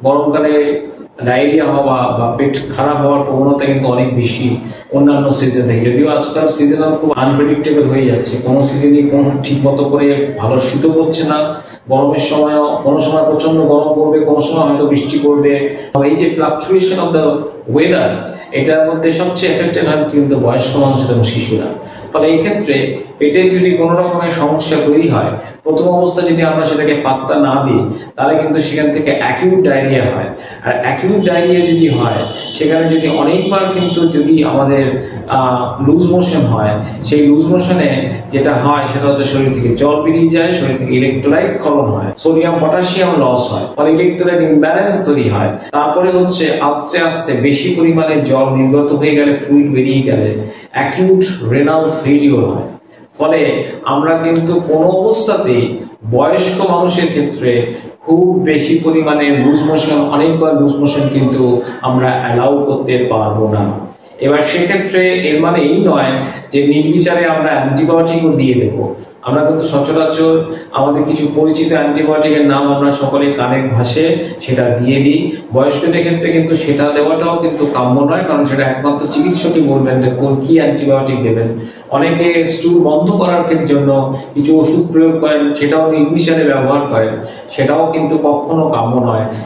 গরমকালে ডায়রিয়া হওয়া বা পেট খারাপ হওয়ার প্রবণতা কিন্তু অনেক বেশি অন্যান্য সিজন থেকে। যদিও আজকাল সিজনাল খুব আনপ্রেডিক্টেবল হয়ে যাচ্ছে, কোনো সিজনই কোনো ঠিক মতো করে ভালো শীতও পড়ছে না, গরমের সময়ও কোনো সময় প্রচন্ড গরম পড়বে, কোনো সময় হয়তো বৃষ্টি পড়বে। এই যে ফ্লাকচুয়েশন অফ দ্য ওয়েদার, এটার মধ্যে সবচেয়ে এফেক্টেড হয় কিন্তু বয়স্ক মানুষ এবং শিশুরা। ফলে এই ক্ষেত্রে পেটের যদি কোনো রকমের সমস্যা তৈরি হয়, প্রথম অবস্থায় যদি আমরা সেটাকে পাত্তা না দিই, তাহলে কিন্তু সেখান থেকে অ্যাকিউট ডায়রিয়া হয়। আর অ্যাকিউট ডায়রিয়া যদি হয়, সেখানে যদি অনেকবার কিন্তু যদি আমাদের লুজ মোশন হয়, সেই লুজ মোশনে যেটা হয় সেটা হচ্ছে শরীর থেকে জল বেরিয়ে যায়, শরীর থেকে ইলেকট্রোলাইট ক্ষরণ হয়, সোডিয়াম পটাশিয়াম লস হয়, ফলে ইলেকট্রোলাইট ইমব্যালেন্স তৈরি হয়। তারপরে হচ্ছে আস্তে আস্তে বেশি পরিমাণে জল নির্গত হয়ে গেলে, ফ্লুইড বেরিয়ে গেলে অ্যাকিউট রেনাল ফেলিওর হয়। ফলে আমরা কিন্তু কোনো অবস্থাতেই বয়স্ক মানুষের ক্ষেত্রে খুব বেশি পরিমাণে লুজ মোশন, অনেকবার লুজ মোশন কিন্তু আমরা অ্যালাউ করতে পারবো না। এবার সেক্ষেত্রে এর মানে এই নয় যে নির্বিচারে আমরা অ্যান্টিবায়োটিকও দিয়ে দেবো। আমরা কিন্তু সচরাচর আমাদের কিছু পরিচিত অ্যান্টিবায়োটিকের নাম আমরা সকলে কানে ভাসে সেটা দিয়ে দিই। বয়স্কদের ক্ষেত্রে কিন্তু সেটা দেওয়াটাও কিন্তু কাম্য নয়, কারণ সেটা একমাত্র চিকিৎসকই বলবেন যে কোন কি অ্যান্টিবায়োটিক দেবেন। অনেকে স্টুল বন্ধ করার জন্য কিছু ওষুধ প্রয়োগ করেন, সেটাও নির্বিচারে ব্যবহার করেন, সেটাও কিন্তু কখনো কাম্য নয়।